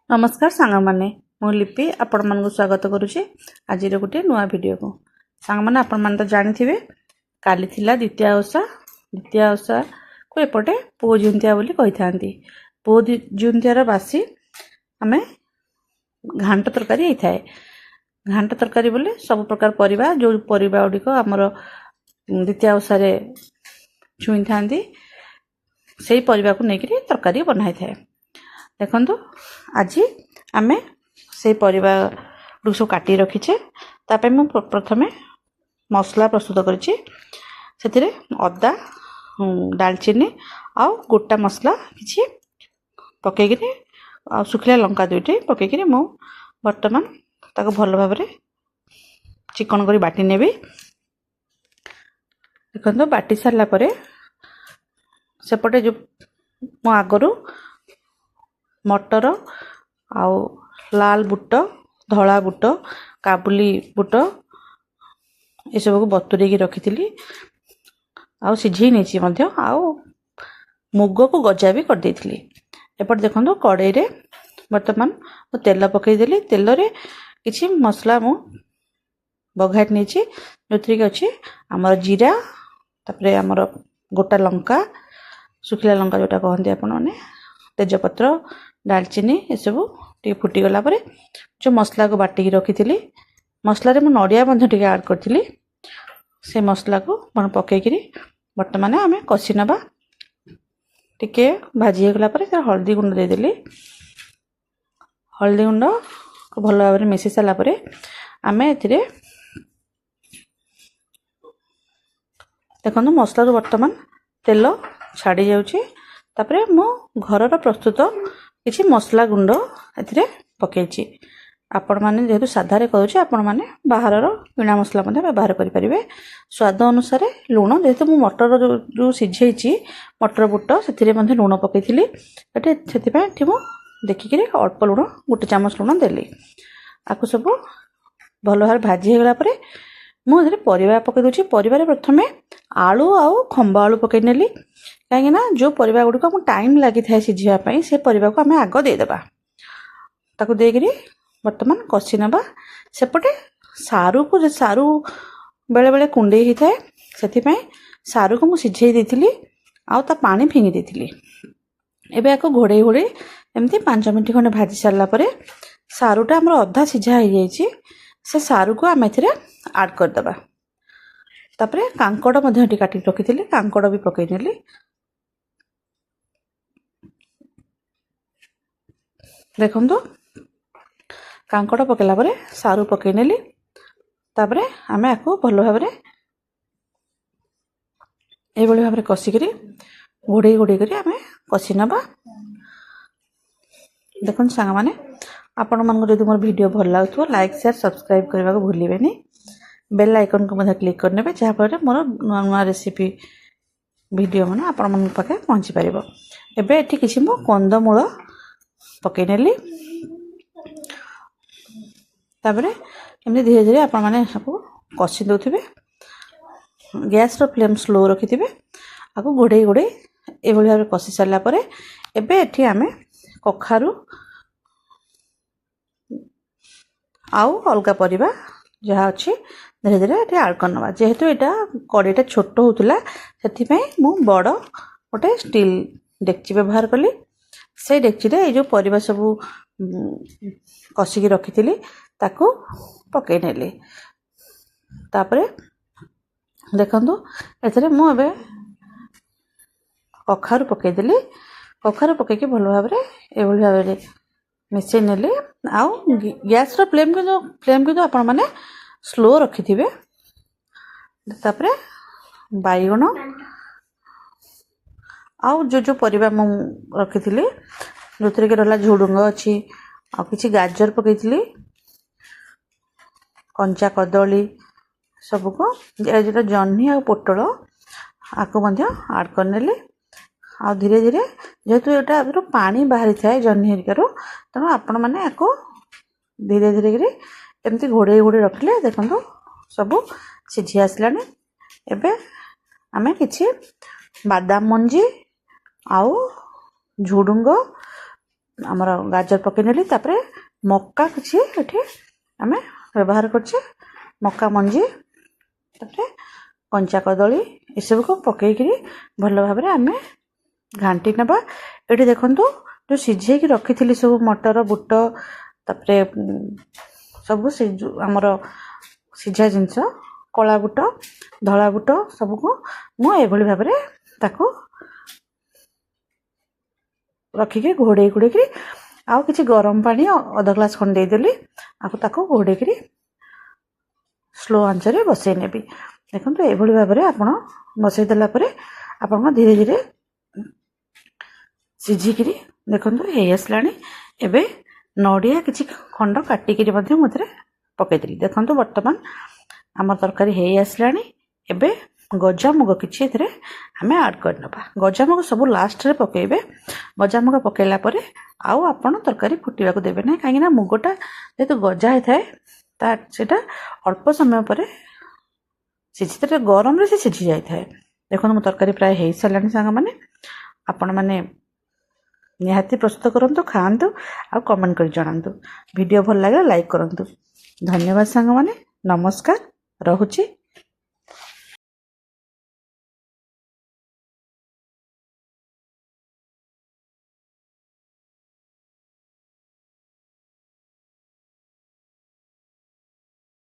नमस्कार सांग मैंने मु लिपि आपण मानक स्वागत करुचे आज गोटे नुआ वीडियो को सांग मैंने आपण मान तो जानी काली थिला द्वितीय ओषा को एपटे पुओ जुंतिया बोली कही था पुओ जुंतियार बासी आमे घांट तरकारी होता है। घांट तरकारी बोले सब प्रकार परिबा जो परिबा गुड़िक आमर द्वितीय ओषा छुई था से परिबा को लेकिन तरकारी बनाई था। देखो आज आमे से परिबा सब काटी रखीचे तापे मु प्रथमे मसला प्रस्तुत करिछि। सेथिरे अदा दालचीनी आ गोटा मसला किछि पकेगिरी आ सुखिला लंका दुईटी पकेगिरी मु वर्तमान ताको भल भाबरे चिकन करी बाटी नेबी। देखो बाटी सारला परे सेपटे जो मु आगरू मटर आउ लाल बुट धला बुट काबुली बुट ये सब को बतुरे रखी आउ सिझे नहीं आउ मुग को गजा भी कर देथिली। एपट देखो कड़ाई रे वर्तमान तेल पकईदेली तेल रे किछि मसला मु बघाट नहीं जो थी अच्छी आमर जीरा तापरे आमर गोटा लंका सुखिला लंका जोटा कहते आपण मैंने तेजपत्र दालचीनी ये सब टे फुटीगला जो मसला को बाटिकी रखी मसला रे मु नड़िया टे आड करी से मसला को मन पकईकरी बर्तमान आम कषि नवा टिके भाजी होगला हल्दी गुंड देदेली। हल्दी गुंड को भल भाव में मिसी सारापर आम ए देखो मसला बर्तमान तेल छाड़ी जाऊँगी तापरे मु घरर प्रस्तुत किछि मसला गुंड एथिरे पकेछि। आपण माने जेहेतु साधारे करूछि आपण माने बाहरर किणा मसला मध्ये व्यवहार करि परिबे। स्वाद अनुसार लूण जेहेतु मु मटर जो सिझेछि मटर बुट सेथिरे मध्ये लूण पकेइथिली एटे सेति पय एठी मु देखिकरी अल्प लूण गोटे चामच लूण देली। आकु सब भल भार भाजी हेगला परे मु एथिरे परिबा पकेइ दोछि। परिबारे प्रथमे आलू आउ खंबा आलू पकेइ नेली कहीं जो परिबा गुड़िक टाइम लगी था सिझापी से परिबा को आम आग देदेबा ताको देकरी वर्तमान कषि नवा। सेपटे सारू को सारू बेले बेले कुंडे ही थाए से सारू को मुझे सिझे देती आउ ता पानी फिंगी देती। एबे आको घोड़े घोड़े एमती 5 मिनट खंडे भाजी सारापर सारूटा आमर अधा सिझा हो जाइए से सारू को आम एड करदे। तापरे कांकड़ काटी रखी कांकड़ भी पकई नेली। देखो कांकड़ पकेला परे सारू पकई नेली तापरे आम आपको भल भाव एभली भाव कषिकी घोड़े घोड़े कर आम कषि नवा। देखो सांग मैंने आपण मान जो मोर वीडियो भल लगुव लाइक शेयर सब्सक्राइब करने को भूलें। बेल आइकन को क्लिक करने जहाँफल मोर नुआ नुआ रेसिपी वीडियो मैंने आपण मन पाखे पहुँची पार। एबे एठी किछि मु कंदमूल पकई नेली तापरे एमती धीरे धीरे आपण माने सबको कषि दउथिबे। गैस रो फ्लेम स्लो रखिथिबे आको घोड़े घोड़े एभली भाव कषि सारला परे एबे एठी आमे कखारु आउ अलगा परिबा जहाँ अच्छी धीरे धीरे ये आड करना। जेहेतु यहाँ कड़ाईटा छोट होता से मु बड़ गोटे स्टील डेक्ची व्यवहार कली। से डेक्ची रे जो परिबा सब कषिकी रखी ताको पकई नेली। तापरे देखंतु एथरे मु एबे कखारु पकईदेली। कखारु पकईकी भल भाव एभली भाव मिसई नेली आउ गैस रो फ्लेम को आपण माने स्लो रखिथिबे। तापरे बाइगण आउ जो परिबा मु रखिथिली जो थरे के रहला झुडुंग अछि आ किछि गाजर पकईथिली कंचा कदली सबको जेटा जह्नी आ पोटल आको मध्य ऐड करनेली। आ धीरे धीरे जेहेतु एटा पानी बाहरी थाए जह्नी हरिकार तेणु आपण माने आको धीरे धीरे करी एमती घोड़े घोड़े रखिले। देखो सब सिझी आसलानी। एबे आमे किछि बादाम मंजी आउ झुडुंग ଆମର ଗାଜର ପକେଇ ନେଲି। ତାପରେ ମକା କିଛି ଏଠି ଆମେ ବ୍ୟବହାର କରୁଛେ, ମକା ମଞ୍ଜି, ତାପରେ କଞ୍ଚା କଦଳୀ ଏସବୁକୁ ପକେଇକିରି ଭଲ ଭାବରେ ଆମେ ଘାଣ୍ଟି ନେବା। ଏଠି ଦେଖନ୍ତୁ ଯେଉଁ ସିଝେଇକି ରଖିଥିଲି ସବୁ ମଟର, ବୁଟ, ତାପରେ ସବୁ ସେ ଆମର ସିଝା ଜିନିଷ, କଳା ବୁଟ, ଧଳା ବୁଟ ସବୁକୁ ମୁଁ ଏଭଳି ଭାବରେ ତାକୁ ରଖିକି ଘୋଡ଼େଇକି ଆଉ କିଛି ଗରମ ପାଣି ଅଧ ଗ୍ଲାସ୍ ଖଣ୍ଡେ ଦେଇଦେଲି। ଆଉ ତାକୁ ଘୋଡ଼େଇକିରି ସ୍ଲୋ ଆଞ୍ଚରେ ବସେଇ ନେବି। ଦେଖନ୍ତୁ ଏଭଳି ଭାବରେ ଆପଣ ବସେଇ ଦେଲା ପରେ ଆପଣଙ୍କ ଧୀରେ ଧୀରେ ସିଝିକିରି ଦେଖନ୍ତୁ ହେଇ ଆସିଲାଣି। ଏବେ ନଡ଼ିଆ କିଛି ଖଣ୍ଡ କାଟିକିରି ମଧ୍ୟ ମୁଁ ଏଥିରେ ପକେଇଦେଲି। ଦେଖନ୍ତୁ ବର୍ତ୍ତମାନ ଆମ ତରକାରୀ ହେଇ ଆସିଲାଣି। ଏବେ ଗଜାମୁଗ କିଛି ଏଥିରେ ଆମେ ଆଡ଼୍ କରିନେବା। ଗଜାମୁଗ ସବୁ ଲାଷ୍ଟରେ ପକେଇବେ। ଗଜାମୁଗ ପକେଇଲା ପରେ ଆଉ ଆପଣ ତରକାରୀ ଫୁଟିବାକୁ ଦେବେ ନାହିଁ, କାହିଁକିନା ମୁଗଟା ଯେହେତୁ ଗଜା ହେଇଥାଏ ସେଇଟା ଅଳ୍ପ ସମୟ ପରେ ସିଝିଥାଏ, ଗରମରେ ସେ ସିଝି ଯାଇଥାଏ। ଦେଖନ୍ତୁ ମୋ ତରକାରୀ ପ୍ରାୟ ହେଇସାରିଲାଣି ସାଙ୍ଗମାନେ। ଆପଣମାନେ ନିହାତି ପ୍ରସ୍ତୁତ କରନ୍ତୁ, ଖାଆନ୍ତୁ ଆଉ କମେଣ୍ଟ କରି ଜଣାନ୍ତୁ। ଭିଡ଼ିଓ ଭଲ ଲାଗିଲେ ଲାଇକ୍ କରନ୍ତୁ। ଧନ୍ୟବାଦ ସାଙ୍ଗମାନେ, ନମସ୍କାର, ରହୁଛି।